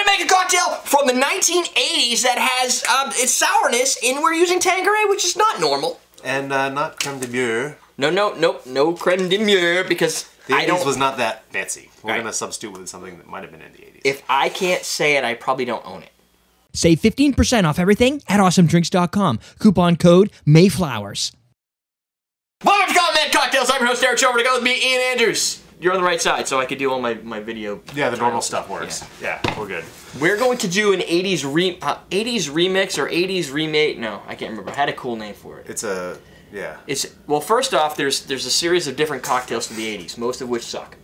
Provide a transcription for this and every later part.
gonna make a cocktail from the 1980s that has its sourness, and we're using Tanqueray, which is not normal. And not Creme de Mure. No Creme de Mure, because the 80s was not that fancy. We're gonna substitute with something that might have been in the 80s. If I can't say it, I probably don't own it. Save 15% off everything at awesomedrinks.com. Coupon code Mayflowers. Welcome to Comment Cocktails. I'm your host, Derrick Schommer. To go with me, Ian Andrews. You're on the right side, so I could do all my video. Yeah, the normal stuff works. Yeah, we're good. We're going to do an 80s remix or 80s remake. No, I can't remember. I had a cool name for it. It's a, yeah. Well, first off, there's a series of different cocktails for the 80s, most of which suck.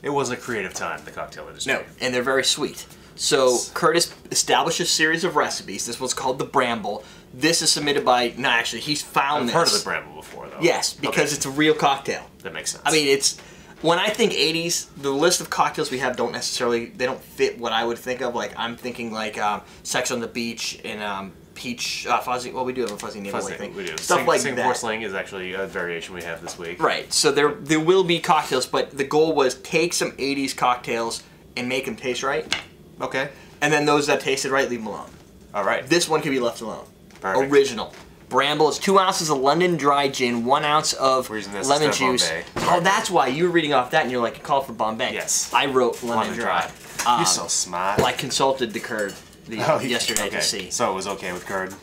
It was a creative time, the cocktail industry. No, and they're very sweet. So Curtis established a series of recipes. This one's called the Bramble. This is submitted by, no, actually, he's found this. I've heard of the Bramble before, though. Yes, because it's a real cocktail. That makes sense. I mean, it's, when I think 80s, the list of cocktails we have don't necessarily, they don't fit what I would think of. Like, I'm thinking like Sex on the Beach and Peach, Fuzzy, well, we do have a Fuzzy Nibble, I think. We do. Stuff like that. Singapore Sling is actually a variation we have this week. Right, so there will be cocktails, but the goal was take some 80s cocktails and make them taste right. Okay. And then those that tasted right, leave them alone. All right. This one can be left alone. Perfect. Original. Bramble is 2 ounces of London dry gin, 1 ounce of lemon juice. Bombay. Oh, that's why you were reading off that and you're like, call for Bombay. Yes. I wrote London dry. You're so smart. Well, I consulted the curd yesterday to see. So it was okay with curd?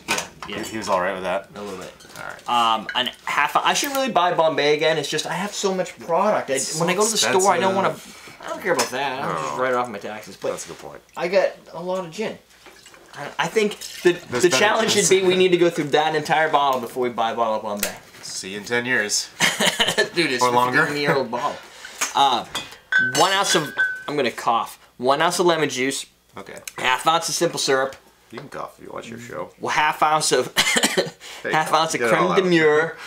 Yeah. He was all right with that? A little bit. All right. I should really buy Bombay again. It's just I have so much product. When I go to the store, I don't want to. I don't care about that. I'll just write it off my taxes. But that's a good point. I got a lot of gin. I think the challenge should be we need to go through that entire bottle before we buy a bottle of Bombay. See you in 10 years. Dude, it's or a longer. 15-year-old bottle. 1 ounce of, I'm going to cough, 1 ounce of lemon juice. Okay. Half ounce of simple syrup. You can cough if you watch your show. Well, half ounce of Creme de Mure,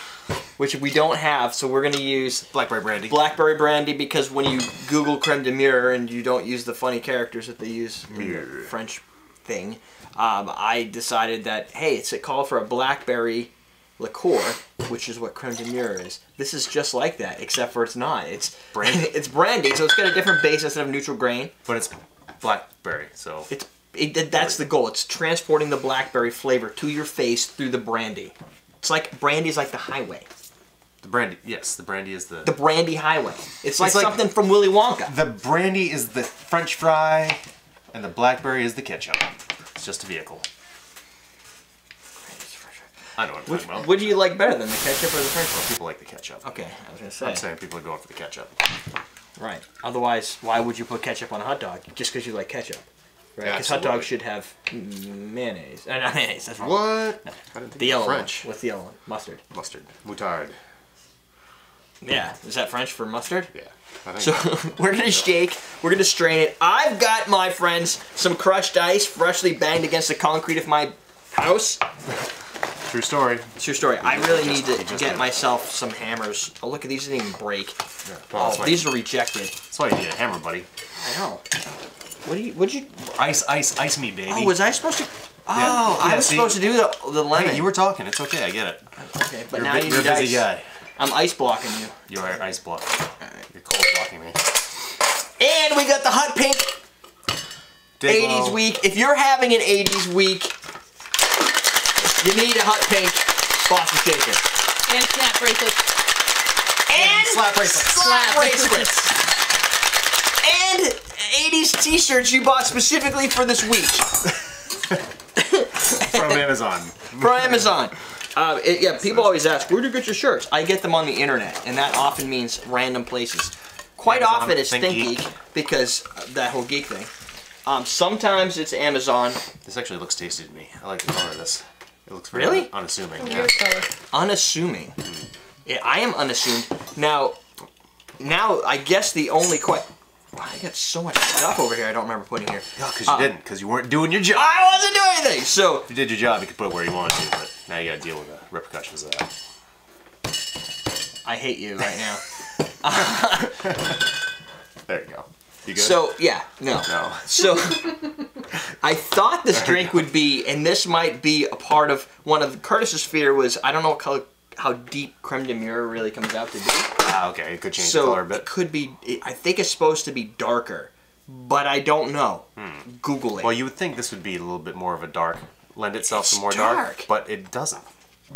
which we don't have, so we're gonna use blackberry brandy. Blackberry brandy, because when you Google Creme de Mure and you don't use the funny characters that they use in the French thing, I decided that hey, it's a call for a blackberry liqueur, which is what Creme de Mure is. This is just like that, except for it's not. It's brandy. It's brandy, so it's got a different base instead of neutral grain. But it's blackberry, so that's the goal. It's transporting the blackberry flavor to your face through the brandy. It's like brandy's like the highway. The brandy, yes, the brandy is the brandy highway. It's like something from Willy Wonka. The brandy is the French fry, and the blackberry is the ketchup. It's just a vehicle. I know what I'm talking about. What do you like better than the ketchup or the French fry? Well, people like the ketchup. Okay, I was gonna say. I'm saying people are going for the ketchup. Right. Otherwise, why would you put ketchup on a hot dog? Just because you like ketchup. Right, because hot dogs should have mayonnaise. Not mayonnaise, that's wrong. What? No. I didn't think the yellow French. one. What's the yellow one? Mustard. Mustard. Moutarde. Yeah, is that French for mustard? Yeah. I think so we're going to shake, we're going to strain it. I've got, my friends, some crushed ice freshly banged against the concrete of my house. True story. True story. I really need to get myself some hammers. Oh, look at these, didn't even break. Yeah, well, oh, these are rejected. That's why you need a hammer, buddy. I know. What'd you... Ice me, baby. Oh, was I supposed to... Oh, yeah, I was supposed to do the lemon. Hey, you were talking. It's okay. I get it. Okay, but you're now you need a busy guy. I'm ice blocking you. You are ice blocking. Right. You're cold blocking me. And we got the Hot Pink 80s week. If you're having an 80s week, you need a Hot Pink Boston Shaker. And snap bracelets. And slap bracelets. Slap bracelets. And 80s t-shirts you bought specifically for this week. From Amazon. From Amazon. Yeah, people always ask, where do you get your shirts? I get them on the internet, and that often means random places. Quite Amazon, often it's Think Geek, because that whole geek thing. Sometimes it's Amazon. This actually looks tasty to me. I like the color of this. It looks very unassuming. Yeah. Unassuming. Yeah, I am unassumed. Now I guess the only question... Wow, I got so much stuff over here I don't remember putting here. Yeah, because you didn't, because you weren't doing your job. I wasn't doing anything, so... If you did your job, you could put it where you wanted to, but now you gotta deal with the repercussions of that. I hate you right now. There you go. You good? So, yeah, no. So, I thought this drink would be, and this might be a part of, one of Curtis's fear was, I don't know what color, how deep Creme de Mure really comes out to be. Ah, okay, it could change the color a bit. It could be, I think it's supposed to be darker, but I don't know. Google it. Well, you would think this would be a little bit more of a dark, lend itself It's to more dark. but it doesn't.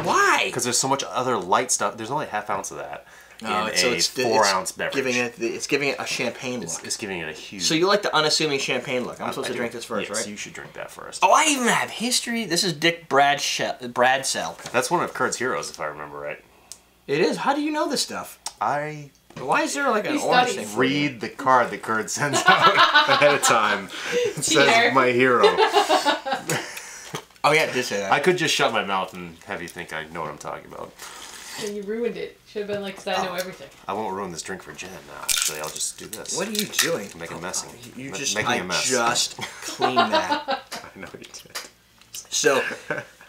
Why? Because there's so much other light stuff. There's only a half ounce of that in so a 4-ounce beverage. It's giving it a champagne look. It's giving it a huge... So you like the unassuming champagne look. I'm supposed to drink this first, yes, right? you should drink that first. Oh, I even have history. This is Dick Bradsell. That's one of Kurt's heroes, if I remember right. It is. How do you know this stuff? I Why is there like an He orange studies. thing? read the card that Kurt sends out ahead of time. It Cheater. says my hero. Oh yeah, it did say that. I could just shut my mouth and have you think I know what I'm talking about. And you ruined it. Should have been like, 'cause I know everything. I won't ruin this drink for Jen now, actually. I'll just do this. What are you doing? Make a mess. You just making a mess. just cleaned that. I know you did. So,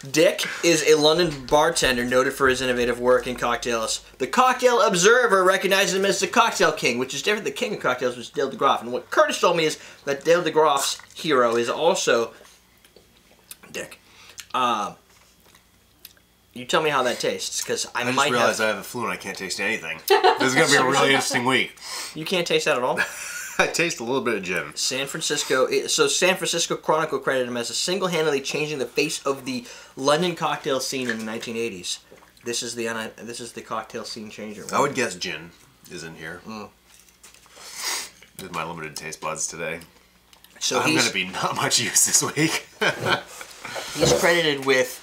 Dick is a London bartender noted for his innovative work in cocktails. The Cocktail Observer recognizes him as the Cocktail King, which is different. The King of Cocktails was Dale DeGroff. And what Curtis told me is that Dale DeGroff's hero is also Dick. You tell me how that tastes, because I just might realized have... I have a flu and I can't taste anything. This is going to be a really interesting week. You can't taste that at all? I taste a little bit of gin. San Francisco Chronicle credited him as single-handedly changing the face of the London cocktail scene in the 1980s. This is the cocktail scene changer. I would guess gin is in here. With my limited taste buds today. So I'm going to be not much use this week. he's credited with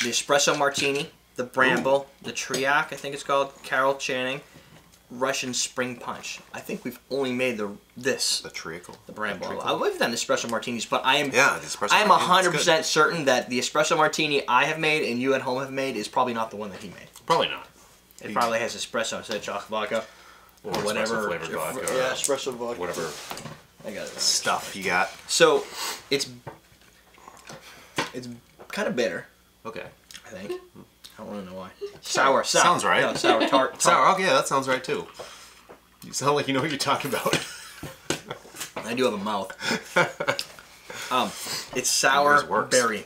the Espresso Martini, the Bramble, the Triac, I think it's called, Carol Channing, Russian Spring Punch. I think we've only made the treacle. The Bramble. We've done Espresso Martinis, but I am the Espresso I am Martini, 100% certain that the Espresso Martini I have made and you at home have made is probably not the one that he made. Probably not. It probably has espresso instead of chocolate vodka. Or whatever. flavored vodka. Yeah, espresso vodka. Whatever I got it. stuff you got. So, it's kind of bitter, Okay. I think. I don't really know why. Sour. Sounds right. No, sour, tart. Sour. Okay, that sounds right too. You sound like you know what you're talking about. I do have a mouth. It's sour berry.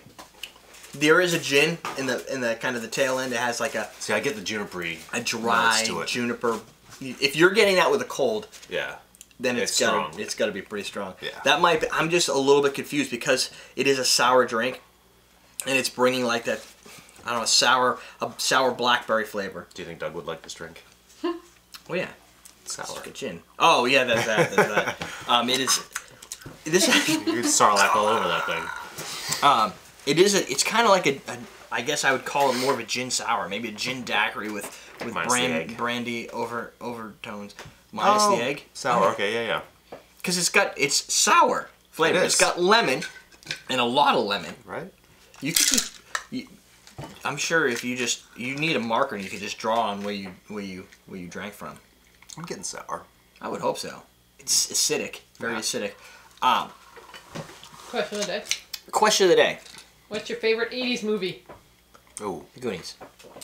There is a gin in the kind of the tail end. It has like a See, I get the juniper-y a dry notes to it. juniper. If you're getting that with a cold, Yeah. then It's got strong. to be pretty strong. Yeah. That might be, I'm just a little bit confused because it is a sour drink, and it's bringing like that, I don't know, a sour blackberry flavor. Do you think Doug would like this drink? Oh yeah, Sour. it's like a gin. Oh yeah, that's that. That's that. It is. This. You could sarlacc all over that thing. It is. It's kind of like a. I guess I would call it more of a gin sour, maybe a gin daiquiri with Minus the egg. brandy overtones. Minus the egg. Sour. Okay, yeah. Because it's sour flavor. It It's is. got lemon, and a lot of lemon. Right? You could just. I'm sure if you need a marker, and you could just draw on where you drank from. I'm getting sour. I would hope so. It's acidic, very Yeah. acidic. Question of the day. Question of the day. What's your favorite 80s movie? Oh, The Goonies.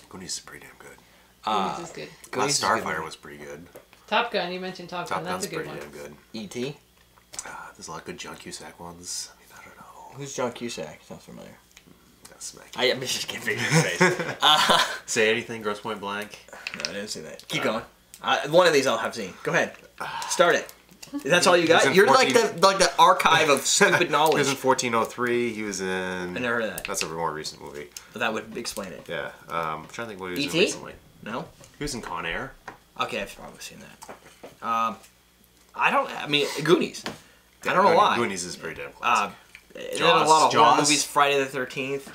Goonies is pretty damn good. Goonies is good. Goonies Last is a good Starfire one. was pretty good. Top Gun. You mentioned Top Gun. Top That's Gun's a good pretty one. damn good. E.T. There's a lot of good John Cusack ones. I mean, I don't know. Who's John Cusack? Sounds familiar. That's smack. I'm just can't figure his face. Say anything, Gross Point Blank. No, I didn't see that. Keep going. One of these I'll have seen. Go ahead. Start it. That's all you He was got? in You're 14 like the archive of stupid He knowledge. was in 1403. He was in. I never heard of that. That's a more recent movie. But that would explain it. Yeah. I'm trying to think what he was E.T.? in recently. No? He was in Con Air. Okay, I've probably seen that. I mean, Goonies. I don't know why. Goonies is pretty damn close. There's a lot of horror Jaws. movies. Friday the 13th.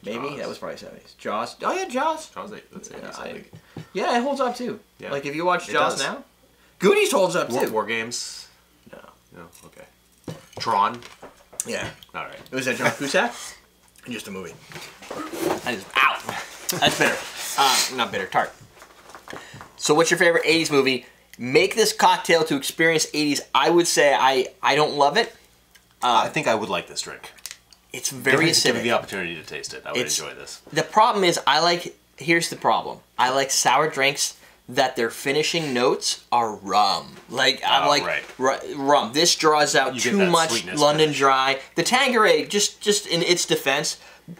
Maybe. Jaws. That was probably 70s. Jaws. Oh, yeah, Jaws. That's it. Yeah, it holds up too. Yeah. Like if you watch It Jaws does. now, Goonies holds up too. War Games. No. No. Okay. Tron. Yeah. All right. Was that John Cusack? Just a movie. Ow! That's bitter. Not bitter. Tart. So, what's your favorite '80s movie? Make this cocktail to experience '80s. I would say I don't love it. I think I would like this drink. It's very Give me the acidic. opportunity to taste it. I would enjoy this. The problem is here's the problem. I like sour drinks that their finishing notes are rum. Like I'm like rum. This draws out You get too that much sweetness London finish. Dry. The Tanqueray, just in its defense,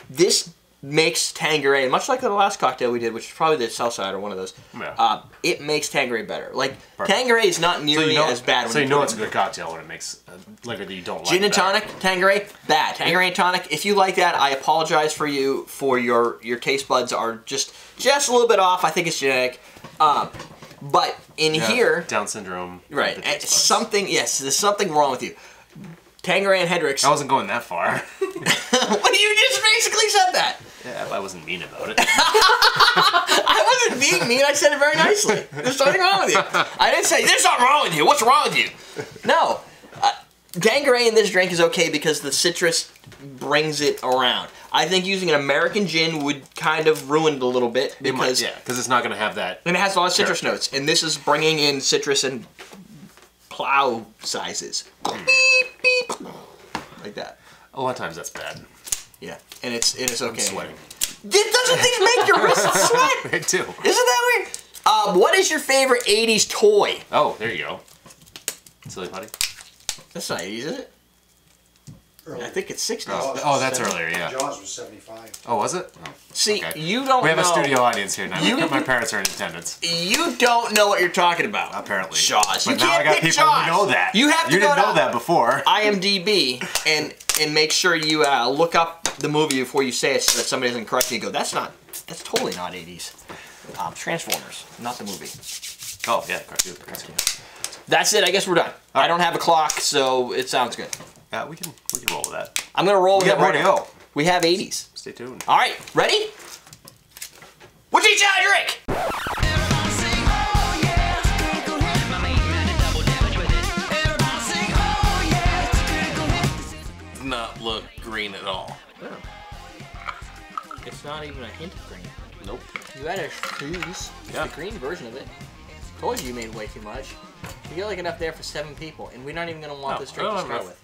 this makes Tanqueray, much like the last cocktail we did, which is probably the Southside or one of those. Yeah. It makes Tanqueray better. Like Perfect. Tanqueray is not nearly as bad. So you know it's a good cocktail when it makes liquor that you don't like. Gin and tonic, Tanqueray, bad. Tanqueray and tonic. If you like that, I apologize for you. For your taste buds are just a little bit off. I think it's genetic. But in here, Down syndrome. right? Something. Yes, there's something wrong with you. Tanqueray and Hendrix. I wasn't going that far. What, you just basically said that. Yeah, I wasn't mean about it. I wasn't being mean. I said it very nicely. There's something wrong with you. I didn't say there's something wrong with you. What's wrong with you? No. Tanqueray in this drink is okay because the citrus brings it around. I think using an American gin would kind of ruin it a little bit because it's not going to have that. And it has a lot of citrus notes, and this is bringing in citrus and plow sizes. Beep, beep. Like that. A lot of times that's bad. Yeah, and it's okay. I'm sweating. Doesn't things make your wrists sweat? They do. Isn't that weird? What is your favorite 80s toy? Oh, there you go. Silly putty. That's not 80s, is it? Earlier. I think it's 60s. Oh, that's earlier, yeah. Jaws was 75. Oh, was it? Oh, See, okay. you don't know. We have a studio audience here now. My parents are in attendance. You don't know what you're talking about. Apparently. Jaws. You But now can't I got pick people Jaws. who know that. You have to You go didn't know to that before. IMDb and make sure you look up the movie before you say it so that somebody doesn't correct you and go, that's totally not 80s. Transformers, not the movie. Oh, yeah. Cartoon. That's it. I guess we're done. I don't have a clock, so it sounds good. Yeah, we can roll with that. I'm going to roll with We it got more right to now. go. We have 80s. Stay tuned. All right, ready? What's each other drink? Not look green at all. It's not even a hint of green. Nope. You had a choose the green version of it. Told you made way too much. You get like enough there for 7 people, and we're not even going to want this drink to start with.